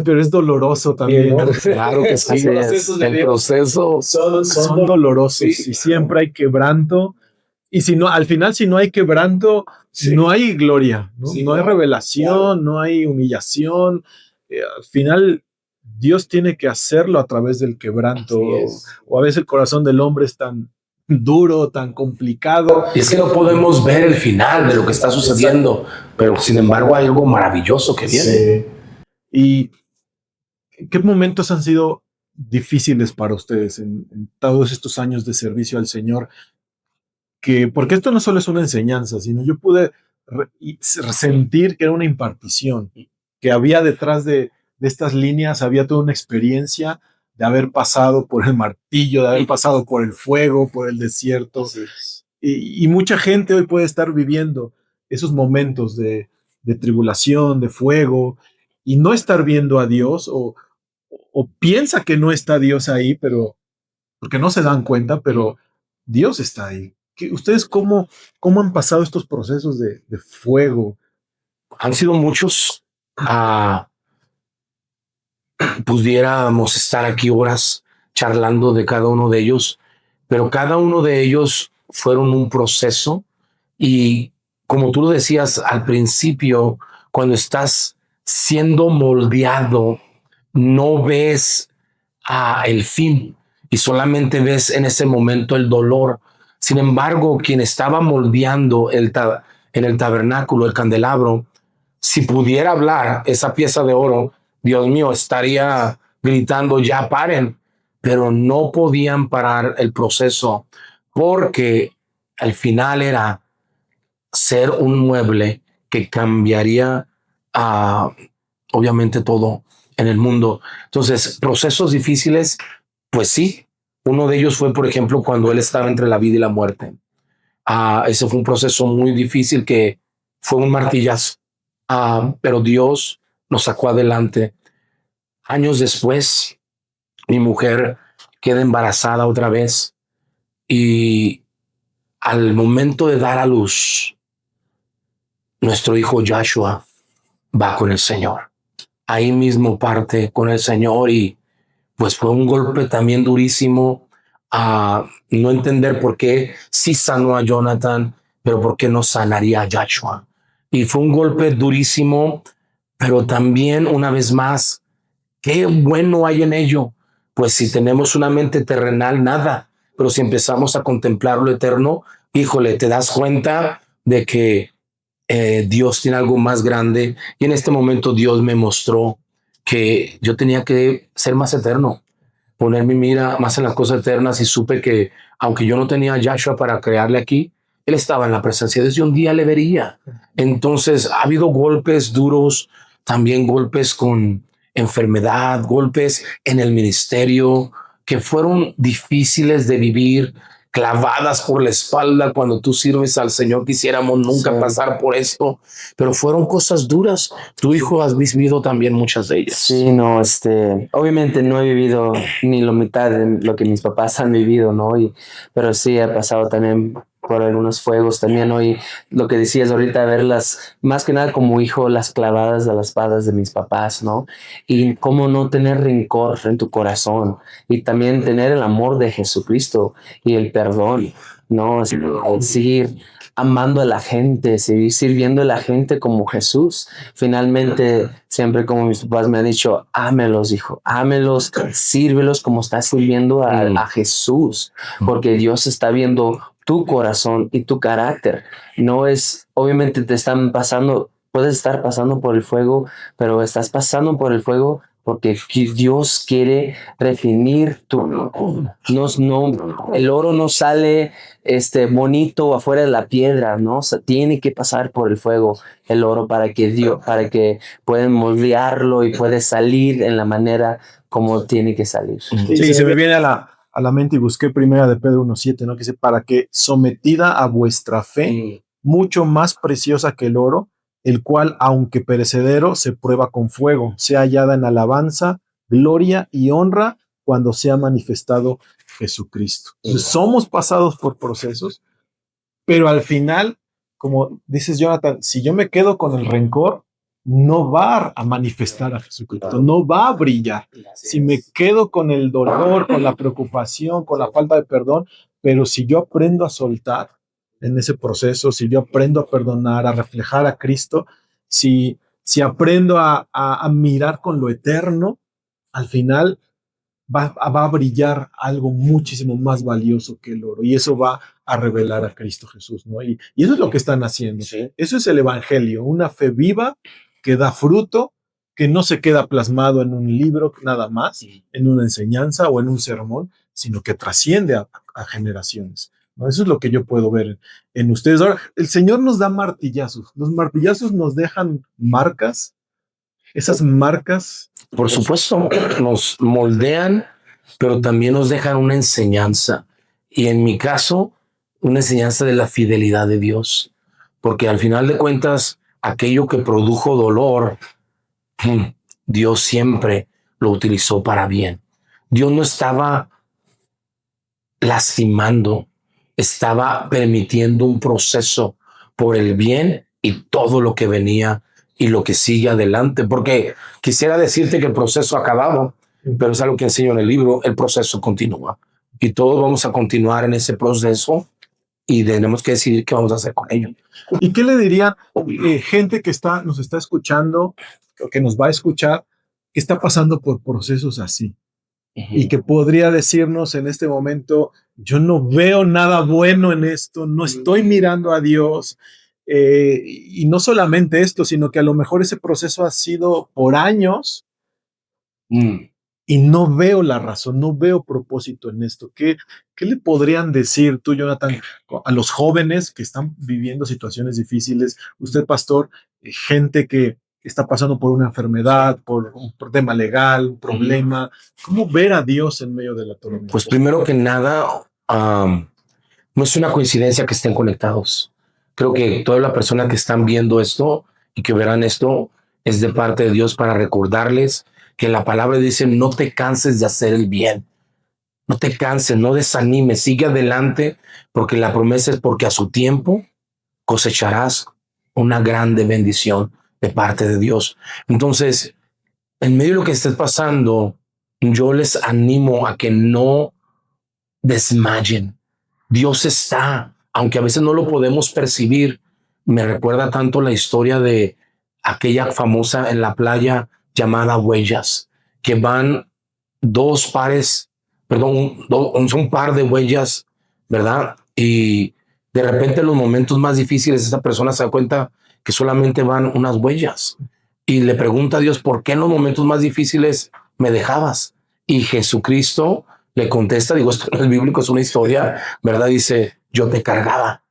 Pero es doloroso también. Claro que sí. El proceso son dolorosos y siempre hay quebranto. Y si no, al final, si no hay quebranto, no hay gloria, no hay revelación, no hay humillación. Al final, Dios tiene que hacerlo a través del quebranto. O a veces el corazón del hombre es tan duro, tan complicado. Y es que no podemos ver el final de lo que está sucediendo, pero sin embargo hay algo maravilloso que viene. Sí. ¿Y qué momentos han sido difíciles para ustedes en todos estos años de servicio al Señor? Porque esto no solo es una enseñanza, sino yo pude sentir que era una impartición, que había detrás de estas líneas, había toda una experiencia de haber pasado por el martillo, de haber pasado por el fuego, por el desierto. Y mucha gente hoy puede estar viviendo esos momentos de tribulación, de fuego, y no estar viendo a Dios, o piensa que no está Dios ahí, pero porque no se dan cuenta, pero Dios está ahí. ¿Ustedes cómo han pasado estos procesos de fuego? Han sido muchos. Pudiéramos estar aquí horas charlando de cada uno de ellos, pero cada uno de ellos fueron un proceso y como tú lo decías al principio, cuando estás siendo moldeado, no ves el fin y solamente ves en ese momento el dolor. Sin embargo, quien estaba moldeando en el tabernáculo, el candelabro, si pudiera hablar esa pieza de oro, Dios mío, estaría gritando, ya paren, pero no podían parar el proceso porque al final era ser un mueble que cambiaría obviamente todo en el mundo. Entonces, procesos difíciles, pues sí. Uno de ellos fue, por ejemplo, cuando él estaba entre la vida y la muerte. Ese fue un proceso muy difícil que fue un martillazo. Pero Dios nos sacó adelante. Años después, mi mujer queda embarazada otra vez y al momento de dar a luz, nuestro hijo Joshua va con el Señor. Ahí mismo parte con el Señor y pues fue un golpe también durísimo a no entender por qué sí sanó a Jonathan, pero por qué no sanaría a Joshua. Y fue un golpe durísimo, pero también una vez más, qué bueno hay en ello. Pues si tenemos una mente terrenal, nada. Pero si empezamos a contemplar lo eterno, híjole, te das cuenta de que Dios tiene algo más grande. Y en este momento Dios me mostró que yo tenía que ser más eterno, poner mi mira más en las cosas eternas y supe que aunque yo no tenía a Joshua para crearle aquí, él estaba en la presencia de Dios y un día le vería. Entonces ha habido golpes duros, también golpes con enfermedad, golpes en el ministerio que fueron difíciles de vivir, clavadas por la espalda cuando tú sirves al Señor. Quisiéramos nunca pasar por esto, pero fueron cosas duras. Tu hijo has vivido también muchas de ellas. Sí, no, obviamente no he vivido ni la mitad de lo que mis papás han vivido, ¿no? Pero sí he pasado también por algunos fuegos también, ¿no? Y lo que decías ahorita, verlas, más que nada como hijo, las clavadas de las espadas de mis papás, ¿no? Y cómo no tener rencor en tu corazón y también tener el amor de Jesucristo y el perdón, ¿no? Seguir amando a la gente, seguir sirviendo a la gente como Jesús. Finalmente, siempre como mis papás me han dicho, ámelos, hijo, ámelos, sírvelos como estás sirviendo a Jesús, porque Dios está viendo tu corazón y tu carácter. No es, obviamente te están pasando, puedes estar pasando por el fuego, pero estás pasando por el fuego porque Dios quiere refinir tu... el oro no sale bonito afuera de la piedra, ¿no? O sea, tiene que pasar por el fuego el oro para que puedan moldearlo y puede salir en la manera como tiene que salir. Sí, se me viene a la mente y busqué primera de Pedro 1:7, ¿no? Que dice, para que sometida a vuestra fe, mucho más preciosa que el oro, el cual, aunque perecedero, se prueba con fuego, sea hallada en alabanza, gloria y honra cuando sea manifestado Jesucristo. Entonces, somos pasados por procesos, pero al final, como dices, Jonathan, si yo me quedo con el rencor, no va a manifestar a Jesucristo, no va a brillar. Si me quedo con el dolor, con la preocupación, con la falta de perdón, pero si yo aprendo a soltar en ese proceso, si yo aprendo a perdonar, a reflejar a Cristo, si aprendo a mirar con lo eterno, al final va a brillar algo muchísimo más valioso que el oro y eso va a revelar a Cristo Jesús, ¿no? Y eso es lo que están haciendo. Sí. Eso es el evangelio, una fe viva que da fruto, que no se queda plasmado en un libro nada más, en una enseñanza o en un sermón, sino que trasciende a generaciones, ¿no? Eso es lo que yo puedo ver en ustedes. Ahora, el Señor nos da martillazos. Los martillazos nos dejan marcas. Esas marcas, por supuesto, nos moldean, pero también nos dejan una enseñanza. Y en mi caso, una enseñanza de la fidelidad de Dios. Porque al final de cuentas, aquello que produjo dolor, Dios siempre lo utilizó para bien. Dios no estaba lastimando, estaba permitiendo un proceso por el bien y todo lo que venía y lo que sigue adelante, porque quisiera decirte que el proceso ha acabado, pero es algo que enseño en el libro. El proceso continúa y todos vamos a continuar en ese proceso y tenemos que decidir qué vamos a hacer con ello. ¿Y qué le dirían gente que nos está escuchando, o que nos va a escuchar, que está pasando por procesos así? Y que podría decirnos en este momento, yo no veo nada bueno en esto, no estoy mirando a Dios. Y no solamente esto, sino que a lo mejor ese proceso ha sido por años y no veo la razón, no veo propósito en esto. ¿Qué le podrían decir tú, Jonathan, a los jóvenes que están viviendo situaciones difíciles? Usted, pastor, gente que está pasando por una enfermedad, por un tema legal, un problema. ¿Cómo ver a Dios en medio de la tormenta? Pues primero que nada, no es una coincidencia que estén conectados. Creo que toda la persona que están viendo esto y que verán esto es de parte de Dios para recordarles que la palabra dice: no te canses de hacer el bien. No te canses, no desanimes, sigue adelante, porque la promesa es porque a su tiempo cosecharás una grande bendición de parte de Dios. Entonces, en medio de lo que estés pasando, yo les animo a que no desmayen. Dios está, aunque a veces no lo podemos percibir. Me recuerda tanto la historia de aquella famosa en la playa llamada Huellas, que van un par de huellas, ¿verdad? Y de repente en los momentos más difíciles esa persona se da cuenta que solamente van unas huellas y le pregunta a Dios: ¿por qué en los momentos más difíciles me dejabas? Y Jesucristo le contesta, digo, esto no es bíblico, es una historia, ¿verdad? Dice: yo te cargaba,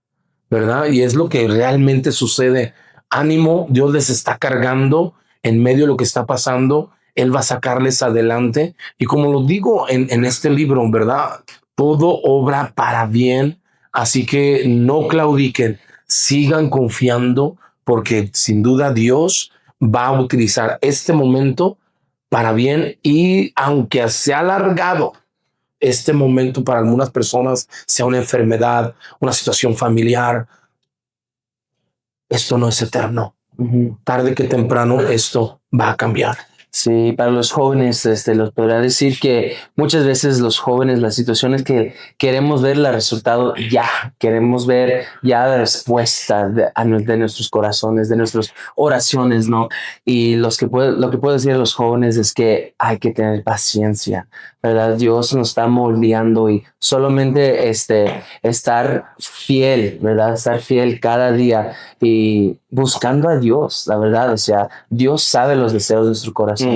¿verdad? Y es lo que realmente sucede. Ánimo, Dios les está cargando en medio de lo que está pasando. Él va a sacarles adelante. Y como lo digo en este libro, ¿verdad? Todo obra para bien. Así que no claudiquen, sigan confiando, porque sin duda Dios va a utilizar este momento para bien. Y aunque se ha alargado este momento para algunas personas, sea una enfermedad, una situación familiar, esto no es eterno. Tarde que temprano esto va a cambiar. Sí, para los jóvenes, los podría decir que muchas veces los jóvenes, las situaciones que queremos ver el resultado ya, queremos ver ya la respuesta de nuestros corazones, de nuestras oraciones, ¿no? Y lo que puedo decir a los jóvenes es que hay que tener paciencia, ¿verdad? Dios nos está moldeando y solamente estar fiel, ¿verdad? Estar fiel cada día y buscando a Dios, la verdad. O sea, Dios sabe los deseos de nuestro corazón.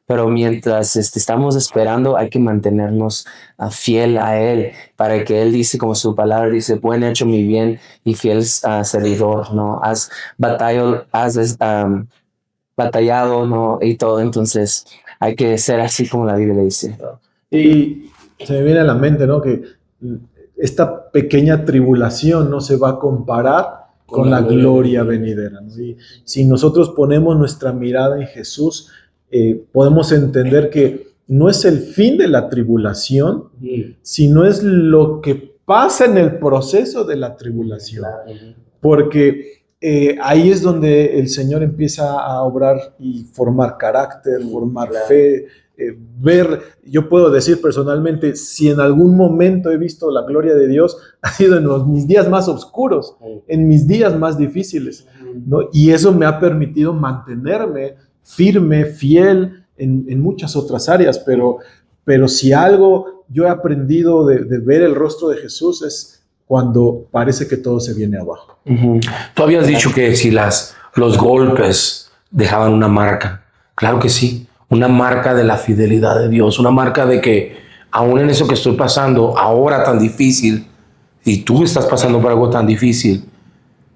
Pero mientras estamos esperando, hay que mantenernos fiel a Él, para que Él dice, como su palabra dice: buen hecho, mi bien y fiel servidor, ¿no? Has batallado, ¿no? Y todo. Entonces hay que ser así como la Biblia dice. Y se me viene a la mente, ¿no?, que esta pequeña tribulación no se va a comparar con la gloria venidera, ¿no? Y si nosotros ponemos nuestra mirada en Jesús, podemos entender que no es el fin de la tribulación, sino es lo que pasa en el proceso de la tribulación. Porque ahí es donde el Señor empieza a obrar y formar carácter, formar fe, yo puedo decir personalmente, si en algún momento he visto la gloria de Dios, ha sido en mis días más oscuros, en mis días más difíciles, ¿no? Y eso me ha permitido mantenerme firme, fiel en muchas otras áreas, pero si algo yo he aprendido de ver el rostro de Jesús es cuando parece que todo se viene abajo. Tú habías dicho que si los golpes dejaban una marca. Claro que sí, una marca de la fidelidad de Dios, una marca de que aún en eso que estoy pasando ahora tan difícil, y tú estás pasando por algo tan difícil,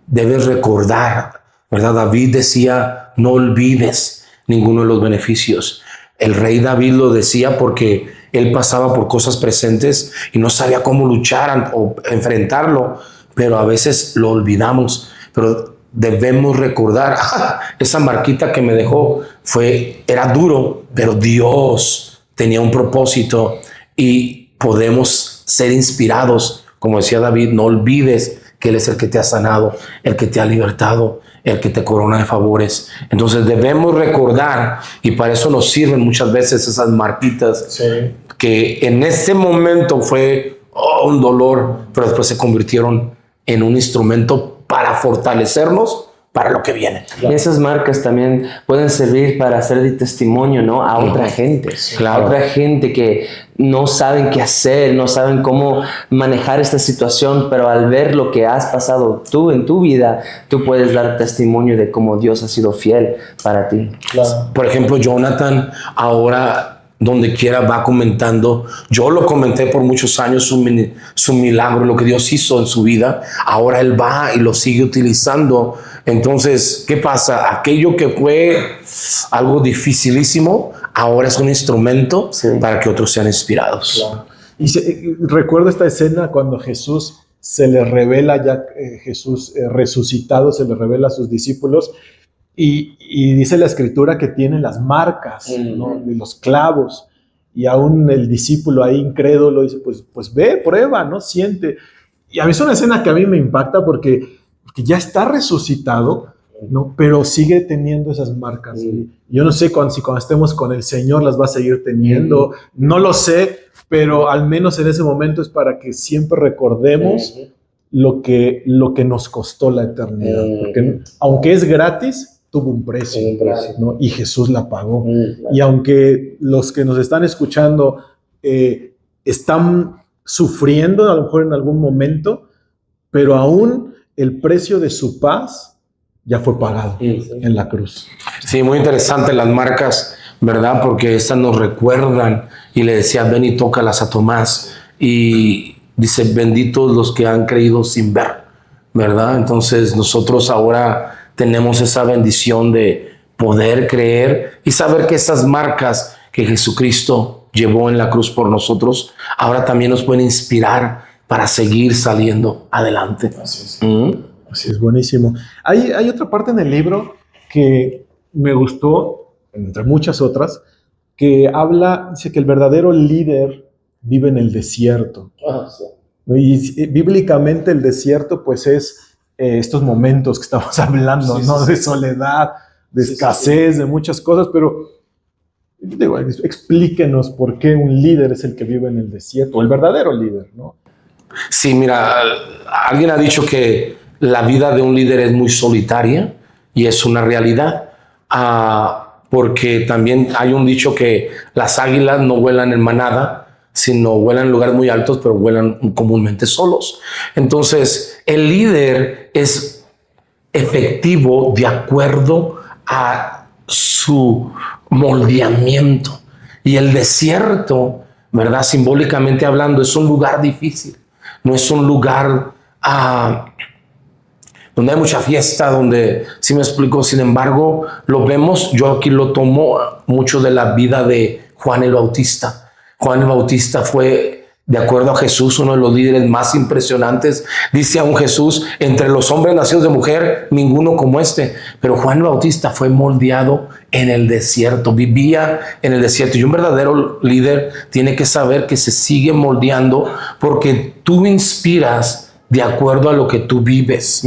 debes recordar, ¿verdad? David decía: no olvides ninguno de los beneficios. El rey David lo decía porque él pasaba por cosas presentes y no sabía cómo luchar o enfrentarlo, pero a veces lo olvidamos. Pero debemos recordar: esa marquita que me dejó era duro, pero Dios tenía un propósito, y podemos ser inspirados. Como decía David: no olvides que Él es el que te ha sanado, el que te ha libertado. el que te corona de favores. Entonces debemos recordar, y para eso nos sirven muchas veces esas marquitas, Sí. que en ese momento fue un dolor, pero después se convirtieron en un instrumento para fortalecernos para lo que viene. Y esas marcas también pueden servir para hacer de testimonio, ¿no? A otra gente. Claro. A otra gente que no saben qué hacer, no saben cómo manejar esta situación, pero al ver lo que has pasado tú en tu vida, tú puedes dar testimonio de cómo Dios ha sido fiel para ti. Claro. Por ejemplo, Jonathan ahora donde quiera va comentando. Yo lo comenté por muchos años, su milagro, lo que Dios hizo en su vida. Ahora él va y lo sigue utilizando. Entonces, ¿qué pasa? Aquello que fue algo dificilísimo, ahora es un instrumento para que otros sean inspirados. Claro. Y recuerdo esta escena cuando Jesús se le revela, ya Jesús resucitado, se le revela a sus discípulos. Y dice la escritura que tiene las marcas, ¿no? De los clavos, y aún el discípulo ahí incrédulo dice, pues ve, prueba, ¿no? Siente. Y a mí es una escena que a mí me impacta porque ya está resucitado, ¿no? Pero sigue teniendo esas marcas. Y yo no sé si cuando estemos con el Señor las va a seguir teniendo, no lo sé, pero al menos en ese momento es para que siempre recordemos lo que nos costó la eternidad, porque aunque es gratis, tuvo un precio, ¿no? Y Jesús la pagó. Y aunque los que nos están escuchando están sufriendo a lo mejor en algún momento, pero aún el precio de su paz ya fue pagado en la cruz. Sí, muy interesante las marcas, ¿verdad? Porque estas nos recuerdan, y le decía, ven y tócalas a Tomás, y dice, benditos los que han creído sin ver, ¿verdad? Entonces nosotros ahora tenemos esa bendición de poder creer y saber que esas marcas que Jesucristo llevó en la cruz por nosotros, ahora también nos pueden inspirar para seguir saliendo adelante. Así es. Así es, buenísimo. Hay otra parte en el libro que me gustó, entre muchas otras, que dice que el verdadero líder vive en el desierto. Y bíblicamente el desierto pues es estos momentos que estamos hablando, ¿no? De soledad, de escasez, de muchas cosas, pero digo, explíquenos por qué un líder es el que vive en el desierto, el verdadero líder, ¿no? Sí, mira, alguien ha dicho que la vida de un líder es muy solitaria, y es una realidad, porque también hay un dicho que las águilas no vuelan en manada, sino vuelan en lugares muy altos, pero vuelan comúnmente solos. Entonces, el líder es efectivo de acuerdo a su moldeamiento. Y el desierto, ¿verdad? Simbólicamente hablando, es un lugar difícil. No es un lugar donde hay mucha fiesta, donde, sí me explico, sin embargo, lo vemos, yo aquí lo tomo mucho de la vida de Juan el Bautista. Juan el Bautista fue, de acuerdo a Jesús, uno de los líderes más impresionantes. Dice aún Jesús, entre los hombres nacidos de mujer, ninguno como este. Pero Juan el Bautista fue moldeado en el desierto, vivía en el desierto. Y un verdadero líder tiene que saber que se sigue moldeando, porque tú inspiras de acuerdo a lo que tú vives.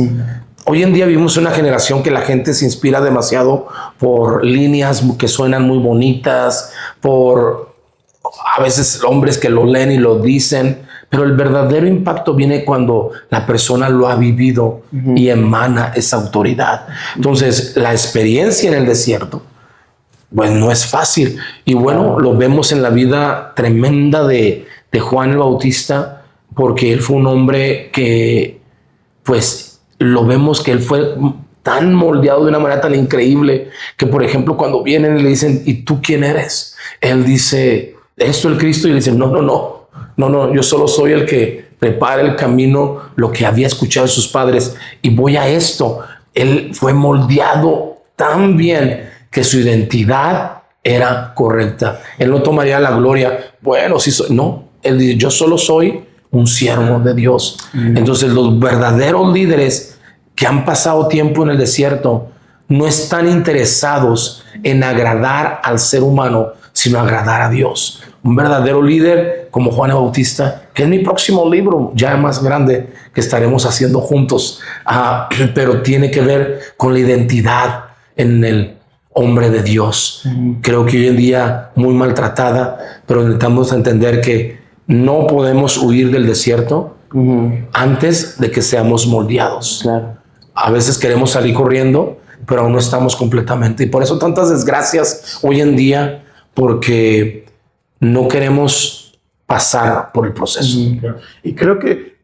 Hoy en día vivimos una generación que la gente se inspira demasiado por líneas que suenan muy bonitas, por a veces hombres que lo leen y lo dicen, pero el verdadero impacto viene cuando la persona lo ha vivido y emana esa autoridad. Entonces, la experiencia en el desierto, pues no es fácil. Y bueno, lo vemos en la vida tremenda de Juan el Bautista, porque él fue un hombre que, pues, lo vemos que él fue tan moldeado de una manera tan increíble, que por ejemplo, cuando vienen y le dicen, ¿y tú quién eres? Él dice, ¿esto el Cristo? Y le dicen, no, yo solo soy el que prepara el camino, lo que había escuchado de sus padres, y voy a esto. Él fue moldeado tan bien que su identidad era correcta. Él no tomaría la gloria. Bueno, sí soy. No, él dice, yo solo soy un siervo de Dios. Entonces los verdaderos líderes que han pasado tiempo en el desierto no están interesados en agradar al ser humano, sino agradar a Dios. un verdadero líder como Juan el Bautista, que es mi próximo libro, ya más grande, que estaremos haciendo juntos, pero tiene que ver con la identidad en el hombre de Dios. Creo que hoy en día muy maltratada, pero necesitamos entender que no podemos huir del desierto antes de que seamos moldeados. Claro. A veces queremos salir corriendo, pero aún no estamos completamente. Y por eso tantas desgracias hoy en día, porque no queremos pasar por el proceso. Y creo que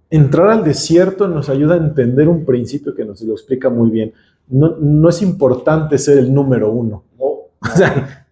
entrar al desierto nos ayuda a entender un principio que nos lo explica muy bien. No es importante ser el número uno. O sea,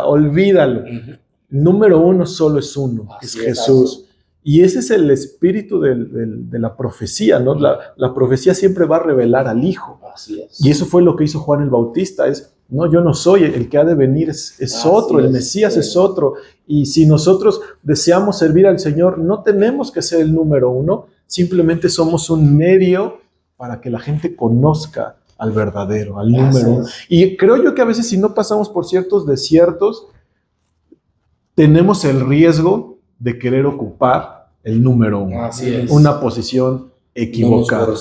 olvídalo. El número uno solo es uno, es Jesús. Y ese es el espíritu de la profecía, ¿no? La profecía siempre va a revelar al Hijo. Así es. Y eso fue lo que hizo Juan el Bautista. No, yo no soy, el que ha de venir es otro, el Mesías es otro. Y si nosotros deseamos servir al Señor, no tenemos que ser el número uno, simplemente somos un medio para que la gente conozca al verdadero, al número uno. Y creo yo que a veces si no pasamos por ciertos desiertos, tenemos el riesgo de querer ocupar el número uno. Así es. Una posición equivocada.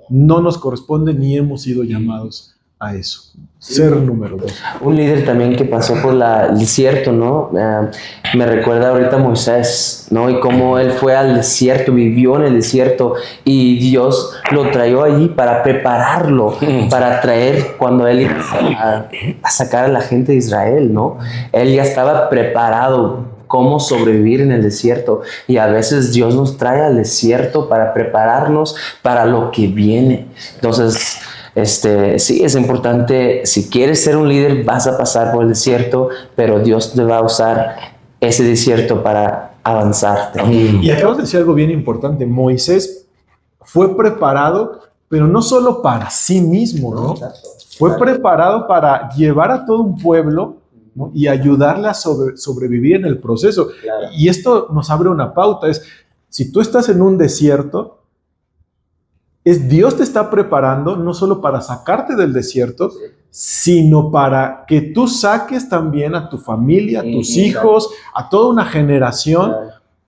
No nos corresponde ni hemos sido llamados a eso. Ser número dos. Un líder también que pasó por el desierto, ¿no? Me recuerda ahorita a Moisés, ¿no? Y cómo él fue al desierto, vivió en el desierto y Dios lo trajo allí para prepararlo, para traer cuando él iba a sacar a la gente de Israel, ¿no? Él ya estaba preparado cómo sobrevivir en el desierto, y a veces Dios nos trae al desierto para prepararnos para lo que viene. Entonces, sí, es importante. Si quieres ser un líder, vas a pasar por el desierto, pero Dios te va a usar ese desierto para avanzarte. Y acabas de decir algo bien importante. Moisés fue preparado, pero no solo para sí mismo, ¿no? Fue preparado para llevar a todo un pueblo, ¿no? Y ayudarle a sobrevivir en el proceso. Claro. Y esto nos abre una pauta. Si tú estás en un desierto, Dios te está preparando no solo para sacarte del desierto, sino para que tú saques también a tu familia, a tus hijos, a toda una generación,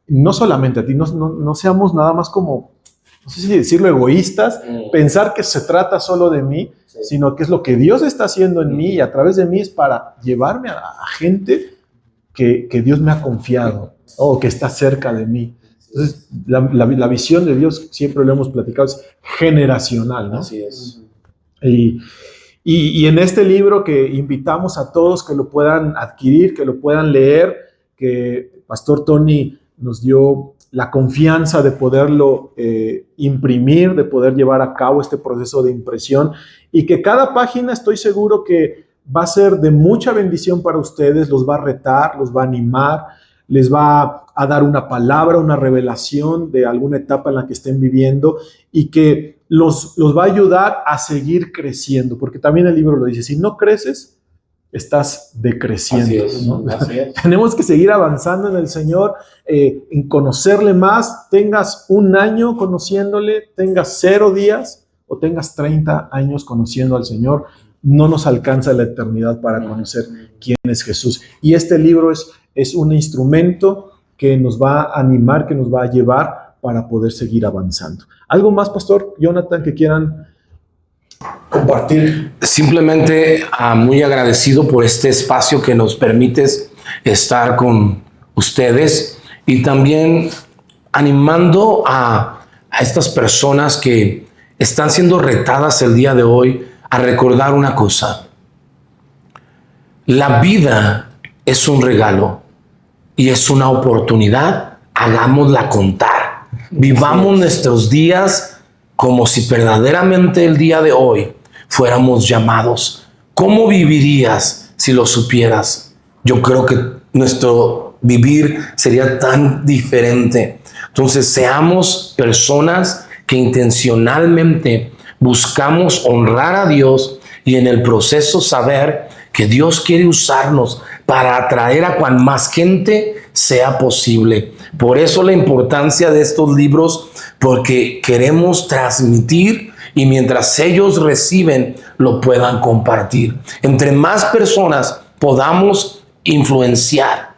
no solamente a ti. No seamos nada más como, no sé si decirlo, egoístas, pensar que se trata solo de mí, sino que es lo que Dios está haciendo en mí y a través de mí es para llevarme a gente que Dios me ha confiado o que está cerca de mí. Entonces, la visión de Dios, siempre lo hemos platicado, es generacional, ¿no? Así es. Y en este libro que invitamos a todos que lo puedan adquirir, que lo puedan leer, que Pastor Tony nos dio la confianza de poderlo imprimir, de poder llevar a cabo este proceso de impresión, y que cada página estoy seguro que va a ser de mucha bendición para ustedes, los va a retar, los va a animar, les va a dar una palabra, una revelación de alguna etapa en la que estén viviendo, y que los va a ayudar a seguir creciendo, porque también el libro lo dice: si no creces, estás decreciendo. Así es, ¿no? así es. Tenemos que seguir avanzando en el Señor, en conocerle más. Tengas un año conociéndole, tengas 0 días o tengas 30 años conociendo al Señor, no nos alcanza la eternidad para conocer quién es Jesús. Y este libro es un instrumento que nos va a animar, que nos va a llevar para poder seguir avanzando. ¿Algo más, Pastor Jonathan, que quieran compartir? Simplemente muy agradecido por este espacio que nos permites estar con ustedes, y también animando a estas personas que están siendo retadas el día de hoy a recordar una cosa: la vida es un regalo y es una oportunidad. Hagámosla contar. Vivamos nuestros días como si verdaderamente el día de hoy fuéramos llamados. ¿Cómo vivirías si lo supieras? Yo creo que nuestro vivir sería tan diferente. Entonces, seamos personas que intencionalmente buscamos honrar a Dios y en el proceso saber que Dios quiere usarnos para atraer a cuan más gente sea posible. Por eso la importancia de estos libros, porque queremos transmitir y mientras ellos reciben, lo puedan compartir. Entre más personas podamos influenciar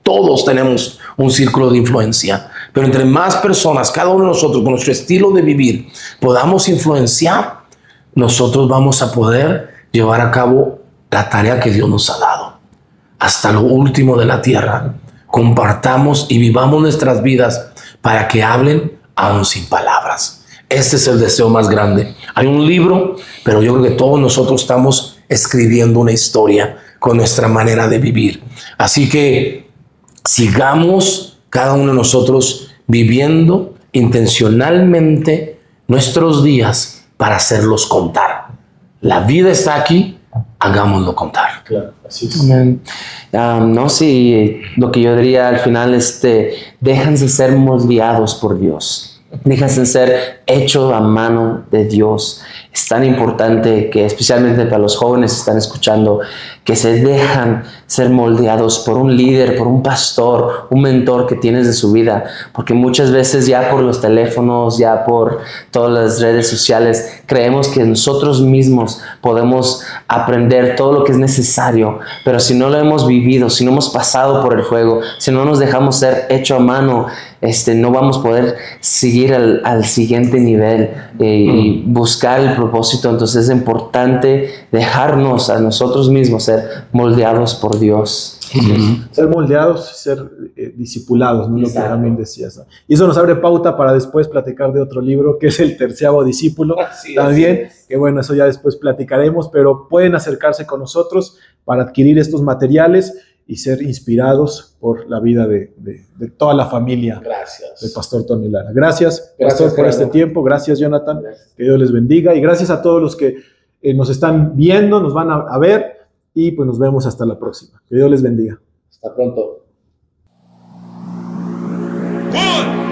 Todos tenemos un círculo de influencia, pero entre más personas, cada uno de nosotros, con nuestro estilo de vivir, podamos influenciar, nosotros vamos a poder llevar a cabo la tarea que Dios nos ha dado. Hasta lo último de la tierra, compartamos y vivamos nuestras vidas para que hablen aún sin palabras. Este es el deseo más grande. Hay un libro, pero yo creo que todos nosotros estamos escribiendo una historia con nuestra manera de vivir. Así que sigamos cada uno de nosotros viviendo intencionalmente nuestros días para hacerlos contar. La vida está aquí, hagámoslo contar. Claro, así es. Amén. No, sí, lo que yo diría al final, déjense ser moldeados por Dios. Déjense ser hechos a mano de Dios. Es tan importante que, especialmente para los jóvenes que están escuchando, que se dejan ser moldeados por un líder, por un pastor, un mentor que tienes de su vida. Porque muchas veces ya por los teléfonos, ya por todas las redes sociales, creemos que nosotros mismos podemos aprender todo lo que es necesario. Pero si no lo hemos vivido, si no hemos pasado por el fuego, si no nos dejamos ser hecho a mano, no vamos a poder seguir al siguiente nivel y buscar el propósito. Entonces es importante dejarnos a nosotros mismos ser moldeados por Dios. Ser moldeados y ser discipulados, ¿no? Lo que Exacto. también decías, ¿no? Y eso nos abre pauta para después platicar de otro libro que es El 13º Discípulo. También, que bueno, eso ya después platicaremos, pero pueden acercarse con nosotros para adquirir estos materiales y ser inspirados por la vida de toda la familia del Pastor Tony Lara. Gracias, Pastor, por este tiempo. Gracias, Jonathan. Gracias. Que Dios les bendiga. Y gracias a todos los que nos están viendo, nos van a ver. Y pues nos vemos hasta la próxima. Que Dios les bendiga. Hasta pronto. 1